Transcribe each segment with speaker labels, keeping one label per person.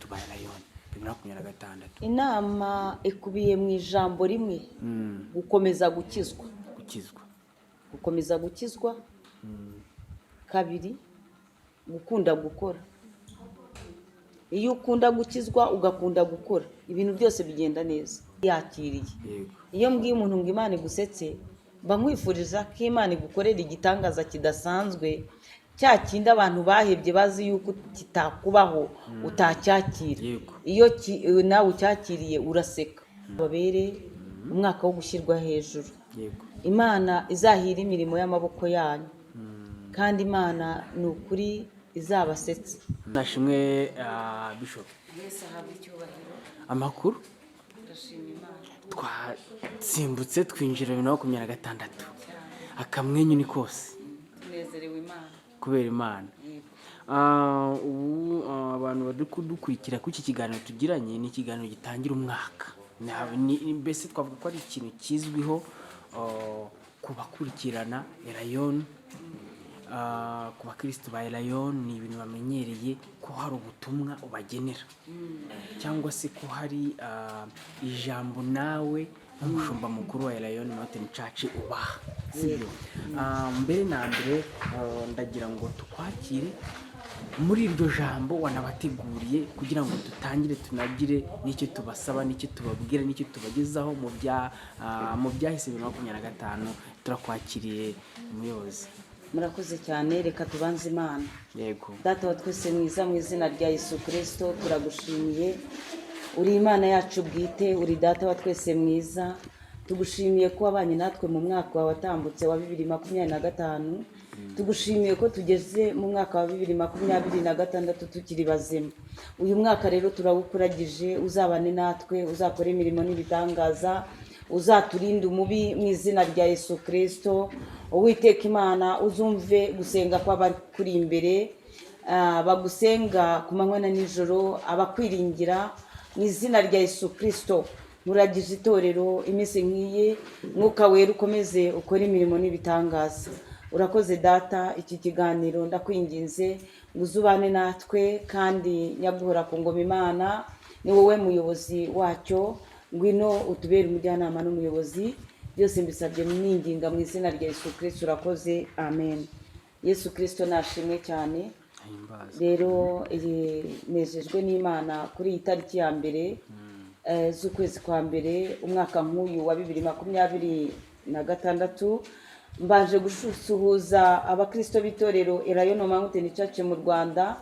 Speaker 1: abakristo ba Lion 2026.
Speaker 2: inama ikubiye mu ijambo rimwe, gukomeza gukizwa. Gukomeza gukizwa. Kabiri, gukunda gukora. Iyo ukunda gukizwa ugakunda gukora, ibintu byose bigenda neza. Yakiriye. Iyo mbwiye umuntu ngo Imana igusetse, mba nkwifuriza ko Imana igukorera igitangaza kidasanzwe, cya kindi abantu bahebye bazi yuko kitakubaho utacyakira. Iyo nawe ucyakiriye uraseka. Babere umwaka wo gushyirwa hejuru. Imana izahira imirimo y'amaboko yanyu, kandi Imana ni ukuri izabasetsa.
Speaker 1: Nashimwe Bishop.
Speaker 2: Yesu ahabwe icyubahiro.
Speaker 1: Amakuru
Speaker 2: Ndashima Imana.
Speaker 1: Twasimbutse twinjira 2026. Akamwenyu ni kose.
Speaker 2: Tunezerewe Imana.
Speaker 1: Kubera Imana. Ubu abantu badukurikira ku iki kiganiro tugiranye ni ikiganiro gitangira umwaka. Mbese twavuga ko ari ikintu kizwiho kubakurikirana Lion, ku bakristo ba Lion ni ibintu bamenyereye ko hari ubutumwa ubagenera, cyangwa se ko hari ijambo nawe nk'umushumba mukuru wa Lion Mountain Church ubaha. Mbere na mbere ndagira ngo tukwakire muri iryo jambo wanabateguriye kugira ngo tutangire tunagire n'icyo tubasaba, n'icyo tubabwira, n'icyo tubagezaho mu byahise 2025. Turakwakiriye umuyobozi.
Speaker 2: Murakoze cyane, reka tubanze Imana.
Speaker 1: Yego.
Speaker 2: Data wa twese mwiza, mu izina rya Yesu Kristo turagushimiye. Uri Imana yacu bwite, uri Data wa twese mwiza. Tugushimiye ko wabanye natwe mu mwaka watambutse wa 2025. Tugushimiye ko tugeze mu mwaka wa 2026 tukiri bazima. Uyu mwaka rero turawukuragije, uzabane natwe, uzakora imirimo n'ibitangaza, uzaturinde umubi mu izina rya Yesu Kristo. Uwiteka Imana, uzumve gusenga kw'abari kuri imbere, bagusenga ku manywa na nijoro, abakwiringira mu izina rya Yesu Kristo. Muragije itorero iminsi nk'iyi, Mwuka Wera ukomeze ukora imirimo n'ibitangaza. Urakoze Data, iki kiganiro ndakwinginze ngo uzubane natwe, kandi nyaguhora ku ngoma Imana ni wowe muyobozi wacyo. Ngwino utubere umujyanama n'umuyobozi. Byose mbisabye ninginga mu izina rya Yesu Kristo. Urakoze, amen. Yesu Kristo nashimwe cyane. Rero nejejwe n'Imana kuri iyi tariki ya mbere z'ukwezi kwa mbere umwaka nk'uyu wa 2026. Mbanje gusuhuza abakristo b'itorero Lion Mountain Church mu Rwanda,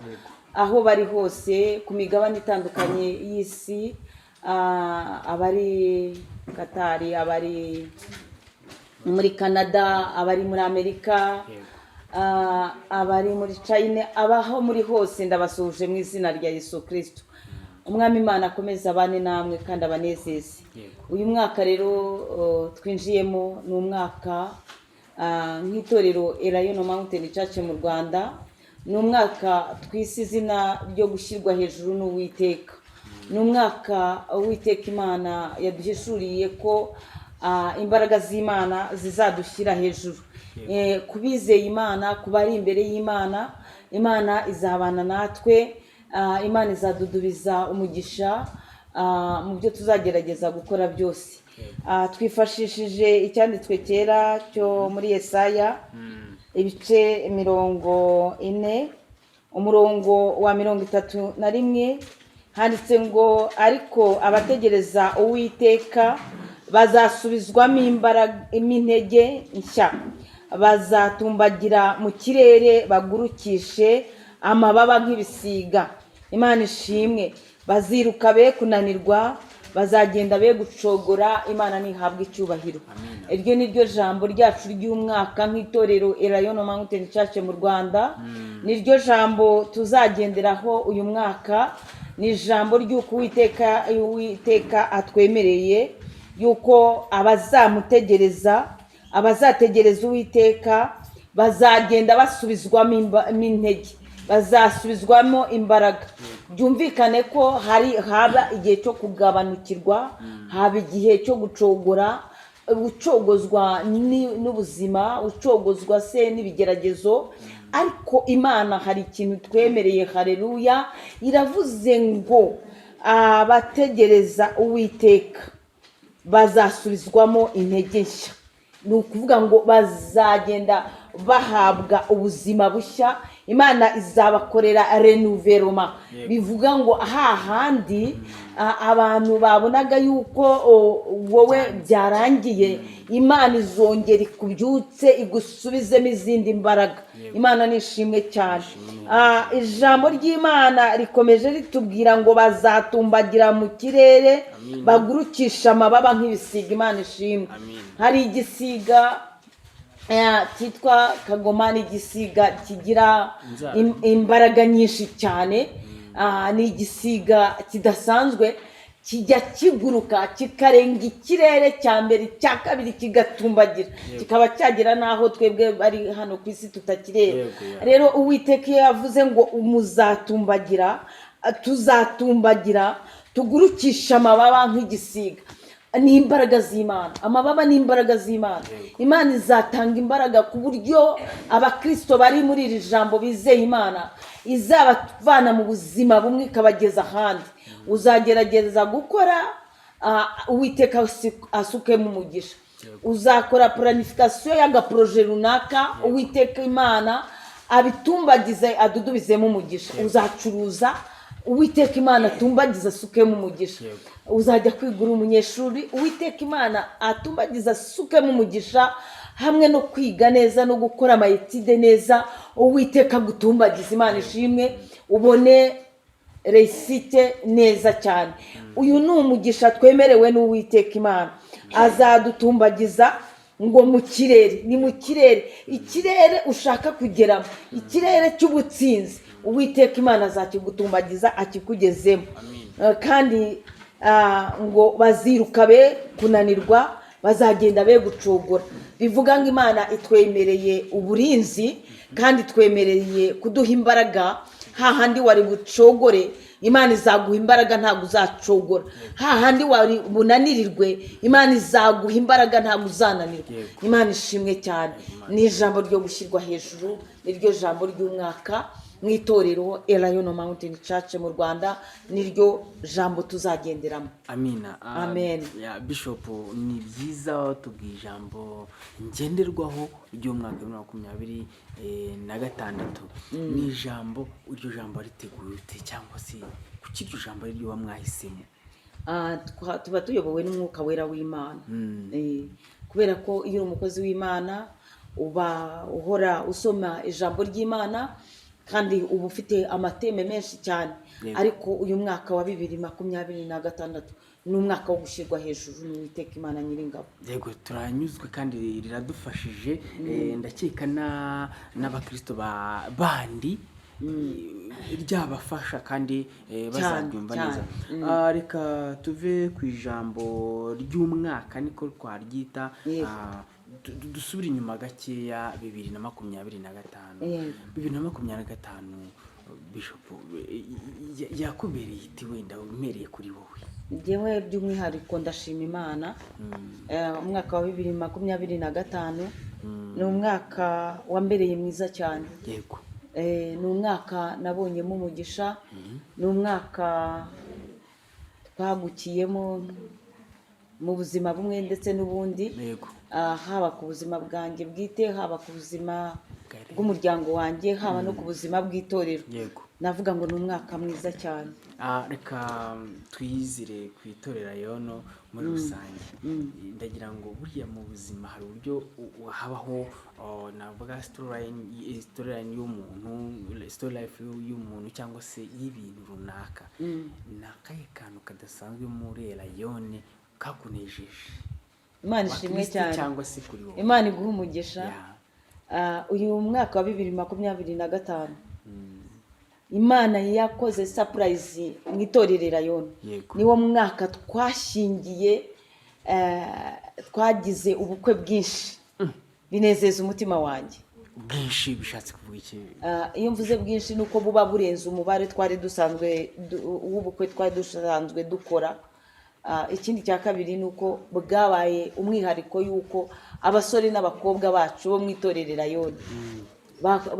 Speaker 2: aho bari hose ku migabane itandukanye y'isi, abari Katari, abari muri Canada, abari muri Amerika, abari muri China, abaho muri hose ndabasuhuje mu izina rya Yesu Kristo. Umwami Imana akomeza abane namwe kandi abanezeze. Uyu mwaka rero twinjiyemo ni umwaka nk'itorero Lion Mountain Church mu Rwanda, ni umwaka twise izina ryo gushyirwa hejuru n'Uwiteka. Ni umwaka Uwiteka Imana yaduhishuriye ko imbaraga z'Imana zizadushyira hejuru. Kubizeye Imana, kubari imbere y'Imana, Imana izabana natwe, Imana izadudubiza umugisha mu byo tuzagerageza gukora byose. Twifashishije icyanditswe cyera cyo muri Yesaya ibice 40, umurongo wa 31, handitse ngo ariko abategereza Uwiteka bazasubizwamo imbaraga, intege nshya, bazatumbagira mu kirere, bagurukishe amababa nk'ibisiga. Imana ishimwe. Baziruka be kunanirwa, bazagenda be gucogora. Imana nihabwe icyubahiro. Iryo ni ryo jambo ryacu ry'umwaka nk'itorero Lion Mountain Church mu Rwanda. Ni ryo jambo tuzagenderaho uyu mwaka. Ni ijambo ry'uko Uwiteka atwemereye yuko abazategereza Uwiteka bazagenda basubizwamo intege, bazasubizwamo imbaraga. Byumvikane ko haba igihe cyo kugabanukirwa, haba igihe cyo gucogora, ucogozwa n'ubuzima, ucogozwa se n'ibigeragezo, ariko imana hari ikintu twemereye, haleluya, iravuze ngo abategereza uwiteka bazasubizwamo intege nshya. Ni ukuvuga ngo bazagenda bahabwa ubuzima bushya, imana izabakorera renouvellement. Bivuga ngo hahandi abantu babonaga yuko wowe byarangiye, imana izongera ikubyutse igusubizemo izindi mbaraga. Imana nishimwe cyane. Ijambo ry'Imana rikomeje ritubwira ngo bazatumbagira mu kirere, bagurukisha amababa nk'ibisiga. Imana ishimwe. Hari igisiga cyitwa kagoma, ni igisiga kigira imbaraga nyinshi cyane. Ni igisiga kidasanzwe, kijya kiguruka kikarenga ikirere cya mbere, cya kabiri kigatumbagira, kikaba cyagera n'aho twebwe bari hano ku isi tutakireba. Rero uwiteka iyo yavuze ngo muzatumbagira, tuzatumbagira tugurukisha amababa nk'igisiga, ni imbaraga z'Imana. Amababa ni imbaraga z'Imana. Imana izatanga imbaraga ku buryo abakristo bari muri iri jambo bizeye Imana izabavana mu buzima bumwe ikabageza ahandi. Uzagerageza gukora, uwiteka asukemo umugisha. Uzakora planification y'agaproje runaka, uwiteka Imana abitumbagize adudubizemo umugisha. Uzacuruza, uwiteka Imana atumbagiza asukemo umugisha. Uzajya kwigura umunyeshuri, uwiteka Imana atumbagiza asukemo umugisha, hamwe no kwiga neza no gukora amayetide neza, uwiteka gutumbagiza. Imana ishimwe, ubone reisite neza cyane. Uyu ni umugisha twemerewe n'uwiteka Imana. Azadutumbagiza ngo mu kirere, ni mu kirere, ikirere ushaka kugeramo, ikirere cy'ubutsinzi, uwiteka Imana azakigutumbagiza akikugezemo. Kandi ngo baziruka be kunanirwa, bazagenda be gucogora. Bivuga ngo Imana itwemereye uburinzi kandi twemereye kuduha imbaraga. Hahandi wari bucogore, Imana izaguha imbaraga, ntabwo uzacogora. Hahandi wari bunanirirwe, Imana izaguha imbaraga, ntabwo uzananirwa. Imana ishimwe cyane. Ni ijambo ryo gushyirwa hejuru, niryo jambo ry'umwaka mu itorero Elayono Mountain Church mu Rwanda, niryo jambo tuzagenderamo.
Speaker 1: Amina.
Speaker 2: Amen.
Speaker 1: Ya Bishop, ni byiza tubwiye ijambo ngenderwaho ry'umwaka wa 2026. Ni ijambo, iryo jambo riteguye ute, cyangwa se kuki iryo jambo ryo wamwahisemo?
Speaker 2: Tuba tuyobowe n'umwuka wera w'Imana. Kubera ko iyo umukozi w'Imana uba uhora usoma ijambo ry'Imana, kandi uba ufite amateme menshi cyane. Ariko uyu mwaka wa 2026 ni umwaka wo gushyirwa hejuru n'uwiteka Imana Nyiringabo.
Speaker 1: Yego, turanyuzwe kandi riradufashije. Ndakeka n'abakristo bandi ryabafasha kandi bazabyumva neza. Reka tuve ku ijambo ry'umwaka, niko twaryita. Dusubire inyuma gakeya, 2025. 2025 Bishop yakubereye iti, wenda umereye kuri wowe?
Speaker 2: Njyewe by'umwihariko ndashima Imana. Umwaka wa 2025 ni umwaka wambereye mwiza cyane.
Speaker 1: Yego.
Speaker 2: Ni umwaka nabonyemo umugisha, ni umwaka twagukiyemo mu buzima bumwe ndetse n'ubundi.
Speaker 1: Yego.
Speaker 2: Haba ku buzima bwanjye bwite, haba ku buzima bw'umuryango wanjye, haba no ku buzima bw'itorero.
Speaker 1: Yego.
Speaker 2: Navuga ngo ni umwaka mwiza cyane.
Speaker 1: Reka twizire ku itorero Elayono muri rusange. Ndagira ngo buriya mu buzima hari uburyo habaho navuga storyline y'umuntu, story life y'umuntu, cyangwa se y'ibintu runaka. Ni akahe kantu kadasanzwe muri Elayono kakunejeje?
Speaker 2: Imana ishimwe cyane.
Speaker 1: Cyangwa se kuri wowe?
Speaker 2: Imana iguha umugisha. Uyu mwaka wa 2025 Imana yakoze surprise mu itorero Elayono. Niwo mwaka twashingiye, twagize ubukwe bwinshi, binezeza umutima wanjye.
Speaker 1: Bwinshi bishatse kuvuga iki?
Speaker 2: Iyo mvuze bwinshi nuko buba burenze umubare twari dusanzwe w'ubukwe twari dusanzwe dukora. Ikindi cya kabiri nuko bwabaye umwihariko yuko abasore n'abakobwa bacu bo mu itorero Elayono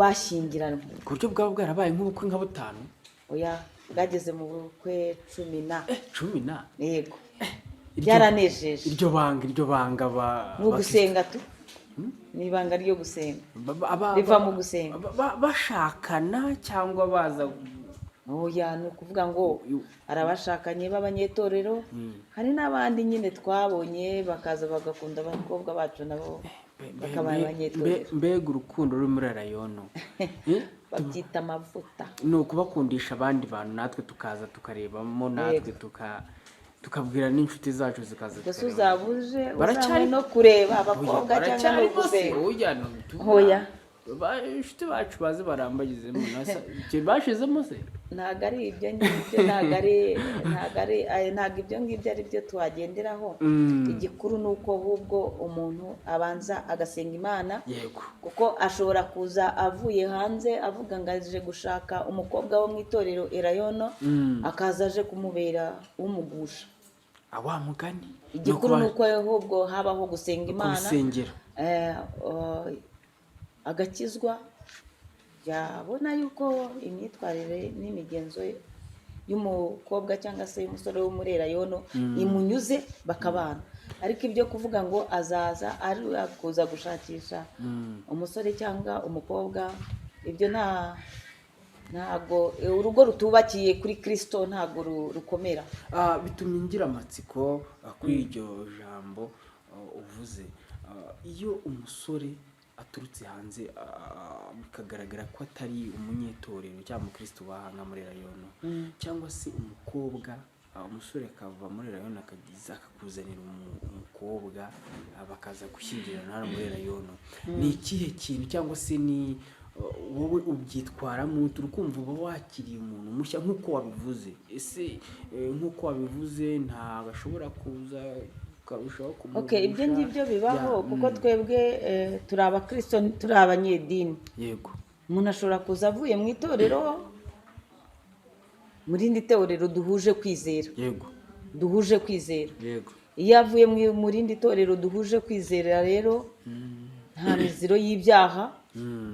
Speaker 2: bashyingiranywe.
Speaker 1: ku buryo bwaba bwarabaye nk'ubukwe nka butanu.
Speaker 2: Oya, bwageze mu bukwe 10.
Speaker 1: 10.
Speaker 2: Yego, byaranejeje.
Speaker 1: iryo banga
Speaker 2: ni ugusenga tu, ni ibanga ryo gusenga, riva mu gusenga.
Speaker 1: bashakana cyangwa baza.
Speaker 2: Oya, ni ukuvuga ngo hari abashakanye b'abanyetorero, hari n'abandi nyine twabonye bakaza bagakunda abakobwa bacu nabo bakaba abanyetorero.
Speaker 1: Mbega urukundo ruri muri rayono
Speaker 2: babyita amavuta.
Speaker 1: ni ukubakundisha abandi bantu, natwe tukaza tukarebamo, natwe tukabwira n'inshuti zacu zikaza
Speaker 2: gusa uzabuje uzanywe no kureba abakobwa cyangwa no gusenga. Oya,
Speaker 1: inshuti bacu baze barambagizemo bashizemo se.
Speaker 2: ntabwo ari ibyo ngibyo, ntabwo ibyo ngibyo ari byo tuhagenderaho. Igikuru ni uko ahubwo umuntu abanza agasenga Imana.
Speaker 1: Yego.
Speaker 2: Kuko ashobora kuza avuye hanze avuga ngo aje gushaka umukobwa wo mu itorero Elayono, akaza aje kumubera umugusha.
Speaker 1: Wa mugani.
Speaker 2: Igikuru ni uko ahubwo habaho gusenga Imana, agakizwa, yabona yuko imyitwarire n'imigenzo y'umukobwa cyangwa se y'umusore wo muri Elayono imunyuze, bakabana. Ariko ibyo kuvuga ngo azaza ari kuza gushakisha umusore cyangwa umukobwa, ibyo ntabwo urugo rutubakiye kuri Kristo ntabwo rukomera.
Speaker 1: Bitumye ngira amatsiko kuri iryo jambo uvuze. Iyo umusore aturutse hanze bikagaragara ko atari umunyetorero cyangwa umukristo bahanga muri Elayono, cyangwa se umukobwa, umusore akava muri Elayono akakuzanira umukobwa bakaza gushyingirana muri Elayono, ni ikihe kintu cyangwa se ni wowe ubyitwaramo turukumva uba wakiriye umuntu mushya nk'uko wabivuze? Ese nk'uko wabivuze ntabwo ashobora kuza ukarushaho kumugusha?
Speaker 2: Ibyo ngibyo bibaho kuko twebwe turi abakristo, turi abanyedini.
Speaker 1: Yego.
Speaker 2: Umuntu ashobora kuza avuye mu itorero, mu rindi torero duhuje kwizera.
Speaker 1: Yego.
Speaker 2: Duhuje kwizera.
Speaker 1: Yego.
Speaker 2: Iyo avuye mu rindi torero duhuje kwizera rero nta miziro y'ibyaha,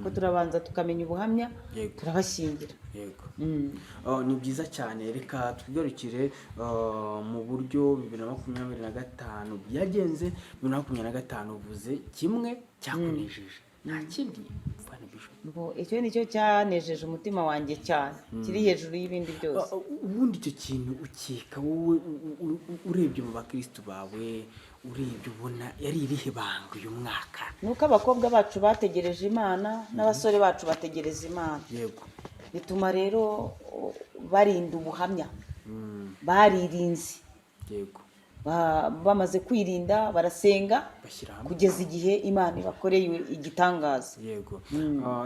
Speaker 2: ko turabanza tukamenya ubuhamya, turabashyingira.
Speaker 1: Yego. Ni byiza cyane. Reka twigarukire mu buryo 2025 byagenze. 2025 uvuze kimwe cyakunejeje, nta kindi mfana Bishop.
Speaker 2: Icyo nicyo cyanejeje umutima wanjye cyane, kiri hejuru y'ibindi byose.
Speaker 1: Ubundi icyo kintu ukeka wowe urebye mu bakristo bawe, urebye ubona yari irihe banga uyu mwaka?
Speaker 2: Nuko abakobwa bacu bategereje Imana n'abasore bacu bategereza Imana.
Speaker 1: Yego.
Speaker 2: Bituma rero barinda ubuhamya, baririnze.
Speaker 1: Yego.
Speaker 2: Bamaze kwirinda barasenga kugeza igihe Imana ibakoreye igitangaza.
Speaker 1: Yego.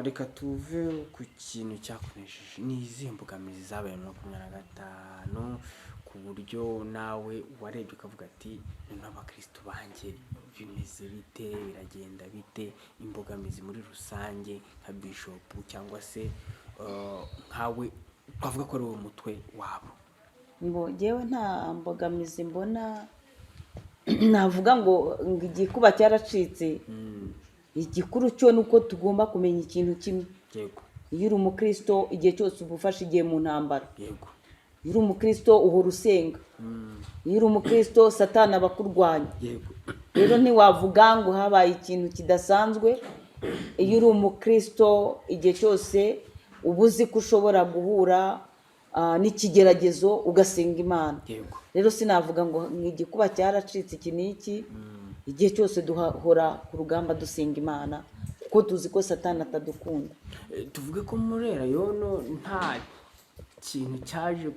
Speaker 1: Reka tuve ku kintu cyakunejeje. Ni izihe mbogamizi zabaye mu 2025 ku buryo nawe warebye ukavuga ati n'abakristo banjye bimeze bite, biragenda bite? Imbogamizi muri rusange nka Bishop cyangwa se nkawe twavuga ko ari uwo mutwe wabo.
Speaker 2: Ngewe nta mbogamizi mbona, navuga ngo igikuba cyaracitse. Igikuru cyo nuko tugomba kumenya ikintu kimwe.
Speaker 1: Yego.
Speaker 2: Iyo uri umukristo igihe cyose ubufasha igihe mu ntambara.
Speaker 1: Yego.
Speaker 2: Iyo uri umukristo uhora usenga. Iyo uri umukristo Satani aba akurwanya.
Speaker 1: Yego.
Speaker 2: Rero ntiwavuga ngo habaye ikintu kidasanzwe. Iyo uri umukristo igihe cyose uba uzi ko ushobora guhura n'ikigeragezo ugasenga Imana.
Speaker 1: Yego.
Speaker 2: Rero sinavuga ngo igikuba cyaracitse iki n'iki. Igihe cyose duhora ku rugamba dusenga Imana kuko tuzi ko Satani atadukunda.
Speaker 1: Tuvuge ko muri Elayono nta kintu cyaje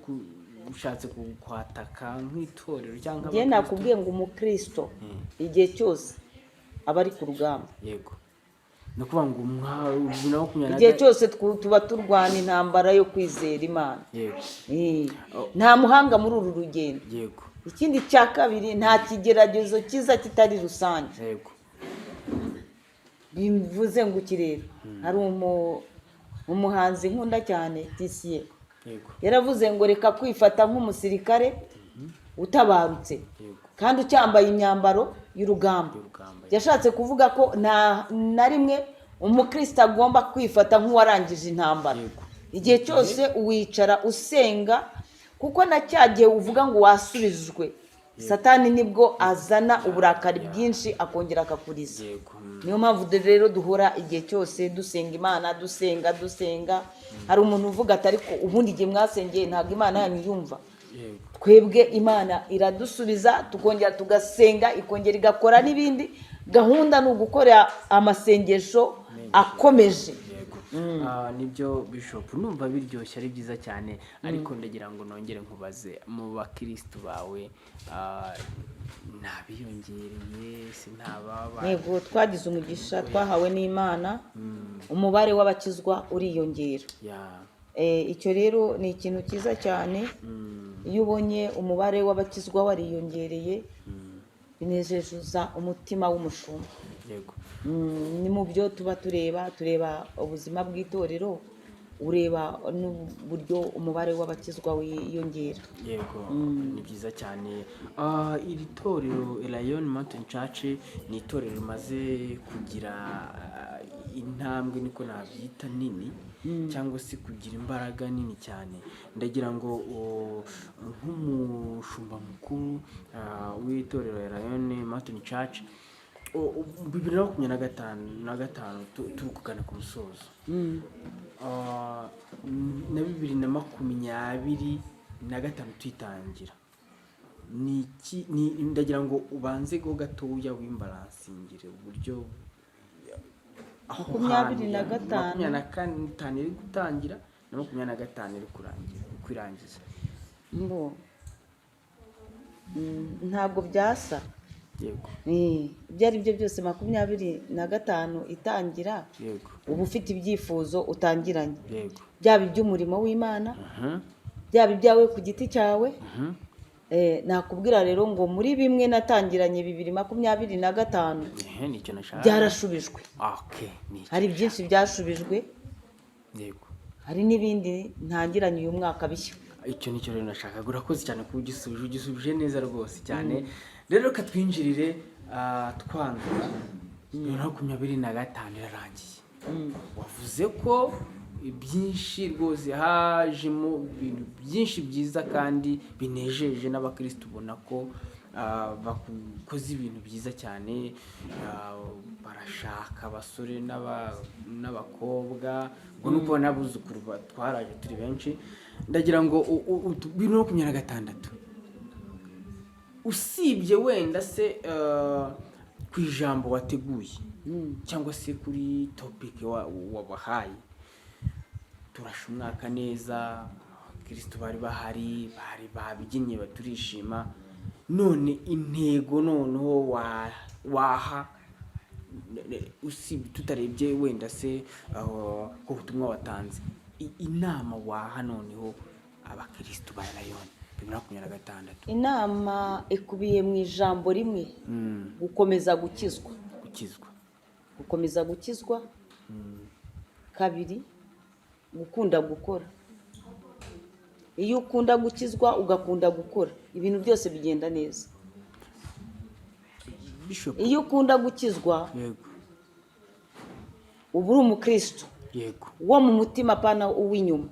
Speaker 1: ushatse kwataka nk'itorero cyangwa
Speaker 2: njye nakubwiye ngo umukristo igihe cyose aba ari ku rugamba.
Speaker 1: Yego. No kuvuga ngo 2025
Speaker 2: igihe cyose tuba turwana intambara yo kwizera Imana.
Speaker 1: Yego.
Speaker 2: Nta muhanga muri uru rugendo.
Speaker 1: Yego.
Speaker 2: Ikindi cya kabiri nta kigeragezo kiza kitari rusange.
Speaker 1: Yego.
Speaker 2: Bivuze ngo kirere hari umuhanzi nkunda cyane Tisiye.
Speaker 1: Yego.
Speaker 2: Yaravuze ngo reka kwifata nk'umusirikare utabarutse.
Speaker 1: Yego.
Speaker 2: Kandi ucyambaye imyambaro y'urugamba. Yashatse kuvuga ko na rimwe umukristo agomba kwifata nk'uwarangije intambara.
Speaker 1: Yego.
Speaker 2: Igihe cyose wicara usenga, kuko na cya gihe uvuga ngo wasubijwe, satani nibwo azana uburakari bwinshi akongera akakuriza.
Speaker 1: Yego.
Speaker 2: Niyo mpamvu rero duhora igihe cyose dusenga Imana, dusenga. Hari umuntu uvuga ati ariko ubundi igihe mwasengeye ntabwo Imana yanyu yumva.
Speaker 1: Yego.
Speaker 2: Twebwe Imana iradusubiza, tukongera tugasenga, ikongera igakora n'ibindi. Gahunda ni ugukora amasengesho akomeje.
Speaker 1: Nibyo Bishop, numva biryoshye ari byiza cyane, ariko ndagira ngo nongere nkubaze, mu bakristo bawe ntabiyongereye si ntababa?
Speaker 2: Yego, twagize umugisha twahawe n'Imana, umubare w'abakizwa uriyongera. Icyo rero ni ikintu cyiza cyane. Iyo ubonye umubare w'abakizwa wariyongereye, binezeza umutima w'umushumba.
Speaker 1: Yego.
Speaker 2: Ni mu byo tuba tureba ubuzima bw'itorero, ureba n'uburyo umubare w'abakizwa wiyongera.
Speaker 1: Yego. Ni byiza cyane. Iri torero Lion Mountain Church ni itorero rimaze kugira intambwe, niko nabyita, nini, cyangwa se kugira imbaraga nini cyane. Ndagira ngo nk'umushumba mukuru w'itorero Lion Mountain Church, 2025 turi kugana ku musozo, na 2025 tuyitangira, ndagira ngo ubanze go gatoya w'imbaransingire uburyo 2025 iri gutangira na 2025 iri kwirangiza.
Speaker 2: Ntabwo byasa.
Speaker 1: Yego.
Speaker 2: Ibyo ari byo byose 2025 itangira,
Speaker 1: Yego.
Speaker 2: uba ufite ibyifuzo utangiranye.
Speaker 1: Yego.
Speaker 2: Byaba iby'umurimo w'Imana, byaba ibyawe ku giti cyawe. Nakubwira rero ngo muri bimwe natangiranye 2025
Speaker 1: nicyo nashaka,
Speaker 2: byarashubijwe.
Speaker 1: Nicyo.
Speaker 2: Hari byinshi byashubijwe.
Speaker 1: Yego.
Speaker 2: Hari n'ibindi ntangiranye uyu mwaka bishya.
Speaker 1: Icyo nicyo rero nashaka. Urakoze cyane ko ugisubije neza rwose cyane. Rero katwinjirire twandura 2025 irarangiye. Wavuze ko byinshi rwose hajemo ibintu byinshi byiza kandi binejeje n'abakristo, ubona ko bakoze ibintu byiza cyane, barashaka abasore n'abakobwa, ngo nuko n'abuzukuru twaraje turi benshi. Ndagira ngo 2026 usibye wenda se ku ijambo wateguye cyangwa se kuri topic wabahaye, turasha umwaka neza, Kristo bari bahari, babyinnye baturishima, none intego noneho waha, usibye tutarebye wenda se ko ubutumwa watanze, inama waha noneho abakristo ba Lion 2026?
Speaker 2: Inama ikubiye mu ijambo rimwe, gukomeza gukizwa. Gukomeza gukizwa. Kabiri, gukunda gukora. Iyo ukunda gukizwa ugakunda gukora, ibintu byose bigenda neza.
Speaker 1: Bishop.
Speaker 2: Iyo ukunda gukizwa,
Speaker 1: Yego.
Speaker 2: uba uri umukristo.
Speaker 1: Yego.
Speaker 2: Wo mu mutima pana uw'inyuma.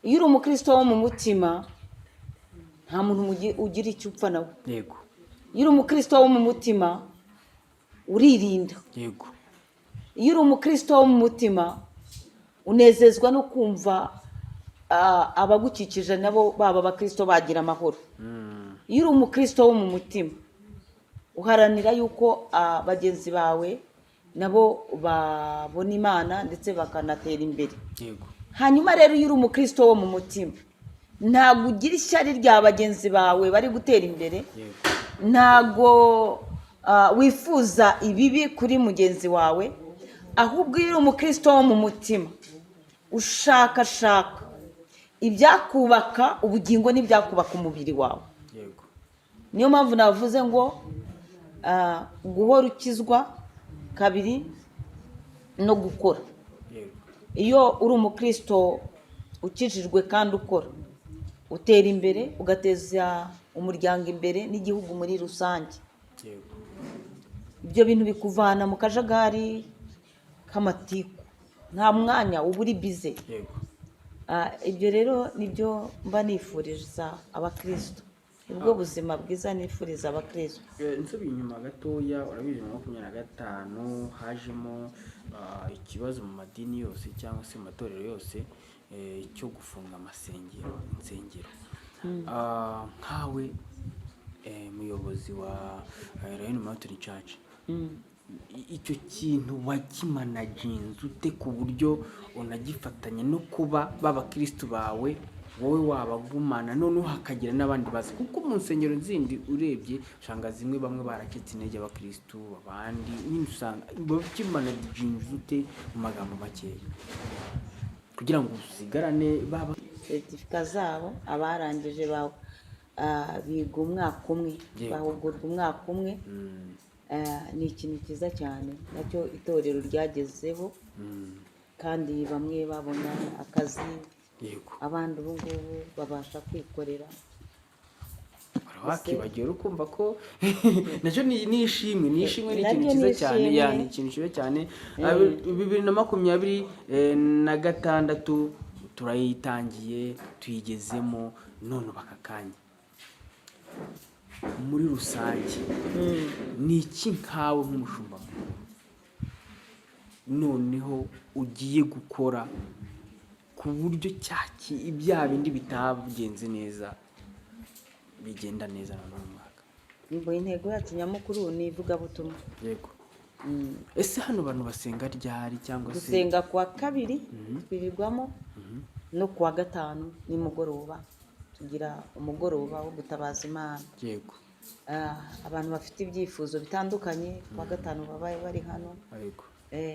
Speaker 2: Iyo uri umukristo wo mu mutima, nta muntu ugira icyo upfa nawe.
Speaker 1: Yego.
Speaker 2: Iyo uri umukristo wo mu mutima, uririnda.
Speaker 1: Yego.
Speaker 2: Iyo uri umukristo wo mu mutima, unezezwa no kumva abagukikije nabo baba abakristo bagira amahoro. Iyo uri umukristo wo mu mutima, uharanira yuko bagenzi bawe nabo babona Imana ndetse bakanatera imbere.
Speaker 1: Yego.
Speaker 2: Hanyuma rero iyo uri umukristo wo mu mutima, ntabwo ugira ishyari rya bagenzi bawe bari gutera imbere.
Speaker 1: Yego.
Speaker 2: Ntabwo wifuza ibibi kuri mugenzi wawe, ahubwo iyo uri umukristo wo mu mutima, ushakashaka ibyakubaka ubugingo n'ibyakubaka umubiri wawe.
Speaker 1: Yego.
Speaker 2: Niyo mpamvu navuze ngo guhora ukizwa, kabiri no gukora.
Speaker 1: Yego.
Speaker 2: Iyo uri umukristo ukijijwe kandi ukora, utera imbere, ugateza umuryango imbere n'igihugu muri rusange.
Speaker 1: Yego.
Speaker 2: ibyo bintu bikuvana mu kajagari k'amatiku, nta mwanya uba uri bize.
Speaker 1: yego.
Speaker 2: Ibyo rero nibyo mba nifuriza abakristo, ubwo buzima bwiza nifuriza abakristo.
Speaker 1: Nsubiye inyuma gatoya, urabizi mu 2025 hajemo ikibazo mu madini yose cyangwa se mu matorero yose cyo gufunga insengero. Nkawe muyobozi wa Lion Mountain Church, icyo kintu wakimanaginze ute ku buryo unagifatanya no kuba b'abakristo bawe wowe wabagumana noneho hakagira n'abandi bazi, kuko mu nsengero zindi urebye usanga zimwe bamwe baraketse intege abakristo, abandi nyine usanga wakimanaginze ute mu magambo makeya kugira ngo usigarane baba
Speaker 2: Seritifika zabo abarangije biga umwaka umwe, bahugurwa umwaka umwe. Ni ikintu cyiza cyane nacyo itorero ryagezeho, kandi bamwe babona akazi,
Speaker 1: yego,
Speaker 2: abandi ubu ngubu babasha kwikorera.
Speaker 1: wakibagiwe ukumva ko nacyo ni ishimwe, ni ikintu cyiza cyane, ni ikintu cyiza cyane. 2026 turayitangiye, tuyigezemo, none bakakanya muri rusange ni iki nkawe nk'umushumba noneho ugiye gukora ku buryo ibya bindi bitagenze neza bigenda neza mu mwaka?
Speaker 2: Intego yacu nyamukuru ni ivugabutumwa.
Speaker 1: Yego. Ese hano abantu basenga ryari cyangwa se?
Speaker 2: Dusenga kuwa kabiri twirirwamo, no kuwa gatanu nimugoroba tugira umugoroba wo gutabaza Imana.
Speaker 1: Yego.
Speaker 2: Abantu bafite ibyifuzo bitandukanye kuwa gatanu baba bari hano.
Speaker 1: Yego.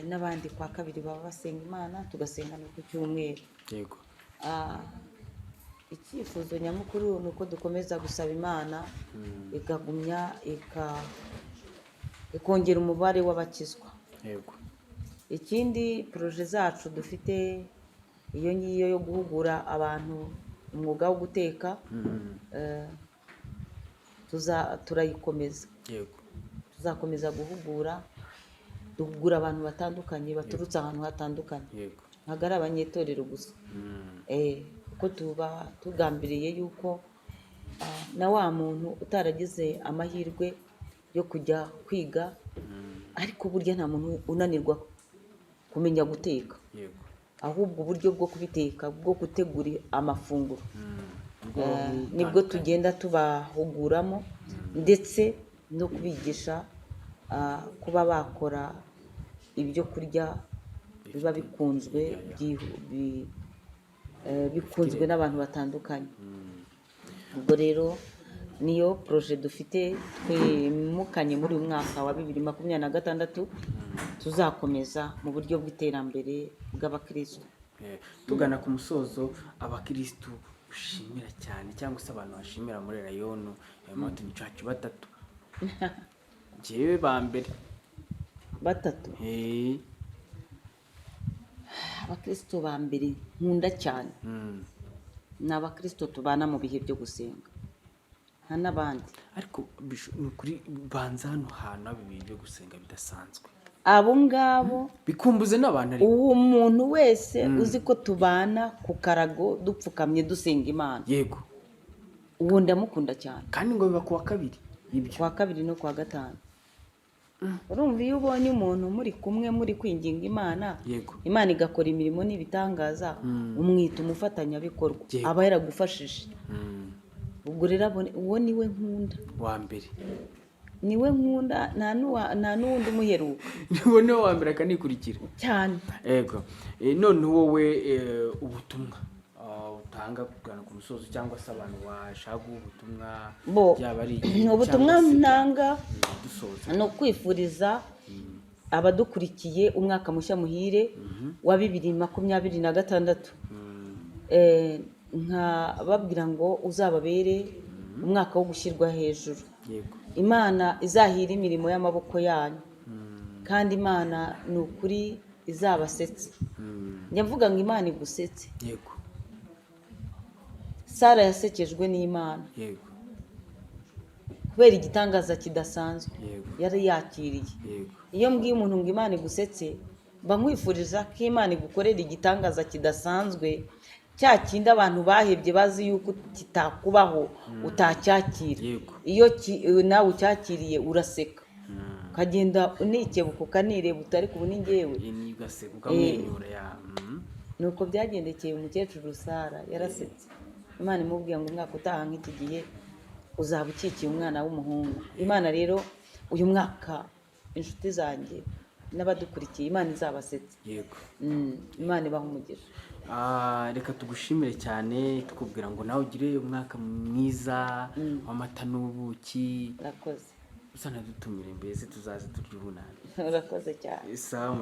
Speaker 2: N'abandi kuwa kabiri baba basenga Imana, tugasenga no ku cyumweru.
Speaker 1: Yego.
Speaker 2: Icyifuzo nyamukuru ni uko dukomeza gusaba Imana ikagumya ikongera umubare w'abakizwa.
Speaker 1: Yego.
Speaker 2: Ikindi proje zacu dufite iyo ngiyo yo guhugura abantu umwuga wo guteka, turayikomeza.
Speaker 1: Yego.
Speaker 2: Tuzakomeza duhugura abantu batandukanye baturutse ahantu hatandukanye.
Speaker 1: Yego.
Speaker 2: Ntabwo ari abanyetorero gusa. Kuko tuba tugambiriye yuko na wa muntu utaragize amahirwe yo kujya kwiga, ariko burya nta muntu unanirwa kumenya guteka.
Speaker 1: Yego.
Speaker 2: Ahubwo uburyo bwo kubiteka, bwo gutegura amafunguro, nibwo tugenda tubahuguramo, ndetse no kubigisha kuba bakora ibyo kurya biba bikunzwe n'abantu batandukanye. Ubwo rero niyo proje dufite twimukanye muri uyu mwaka wa 2026, tuzakomeza mu buryo bw'iterambere bw'abakristo.
Speaker 1: Tugana ku musozo, abakristo ushimira cyane cyangwa se abantu bashimira muri Lion Mountain Church batatu? Jewe ba mbere
Speaker 2: batatu. Abakristo ba mbere nkunda cyane ni abakristo tubana mu bihe byo gusenga, nta n'abandi.
Speaker 1: Ariko ni ukuri banza hano hantu ibihe byo gusenga bidasanzwe,
Speaker 2: abo ngabo
Speaker 1: bikumbuze n'abantu. Ariko
Speaker 2: uwo muntu wese uzi ko tubana ku karago dupfukamye dusenga Imana,
Speaker 1: yego,
Speaker 2: uwo ndamukunda cyane.
Speaker 1: kandi ngo biba kuwa kabiri,
Speaker 2: kuwa kabiri no kuwa gatanu. Urumva iyo ubonye umuntu muri kumwe muri kwinginga Imana,
Speaker 1: yego,
Speaker 2: Imana igakora imirimo n'ibitangaza, umwita umufatanyabikorwa, aba yaragufashije. Ubwo rero uwo niwe nkunda
Speaker 1: wa mbere,
Speaker 2: niwe nkunda, nta n'uwundi umuheruka.
Speaker 1: niwe niwe wa mbere akanikurikira
Speaker 2: cyane.
Speaker 1: Yego. None wowe ubutumwa utanga kugana ku musozo, cyangwa se abantu washaka ubutumwa byaba ari
Speaker 2: ubutumwa ntanga
Speaker 1: dusoza
Speaker 2: no kwifuriza abadukurikiye umwaka mushya muhire wa 2026. Nkababwira ngo uzababere umwaka wo gushyirwa hejuru.
Speaker 1: Yego.
Speaker 2: Imana izahira imirimo y'amaboko yanyu, kandi Imana ni ukuri izabasetse. Njya mvuga ngo Imana igusetse.
Speaker 1: Yego.
Speaker 2: Sara yasekejwe n'Imana.
Speaker 1: Yego.
Speaker 2: kubera igitangaza kidasanzwe
Speaker 1: Yego.
Speaker 2: yari yakiriye.
Speaker 1: Yego.
Speaker 2: Iyo mbwiye umuntu ngo Imana igusetse mba nkwifuriza ko Imana igukorera igitangaza kidasanzwe, cya kindi abantu bahebye bazi yuko kitakubaho utacyakira.
Speaker 1: Yego.
Speaker 2: Iyo nawe ucyakiriye uraseka ukagenda unikebuka ukanireba utari ubu ni njyewe.
Speaker 1: Ni ugaseka ukamwenyura ya.
Speaker 2: Nuko byagendekeye umukecuru Sara, yarasetse. Imana imubwiye ngo umwaka utaha nk'iki gihe uzaba ukikiye umwana w'umuhungu. Imana rero uyu mwaka inshuti zanjye n'abadukurikiye Imana izabasetse.
Speaker 1: Yego.
Speaker 2: Imana ibaha umugisha.
Speaker 1: Reka tugushimire cyane tukubwira ngo nawe ugire umwaka mwiza w'amata n'ubuki.
Speaker 2: Urakoze.
Speaker 1: Uzanadutumire mbese tuzaze turya ubunani.
Speaker 2: Urakoze cyane.
Speaker 1: Sawa.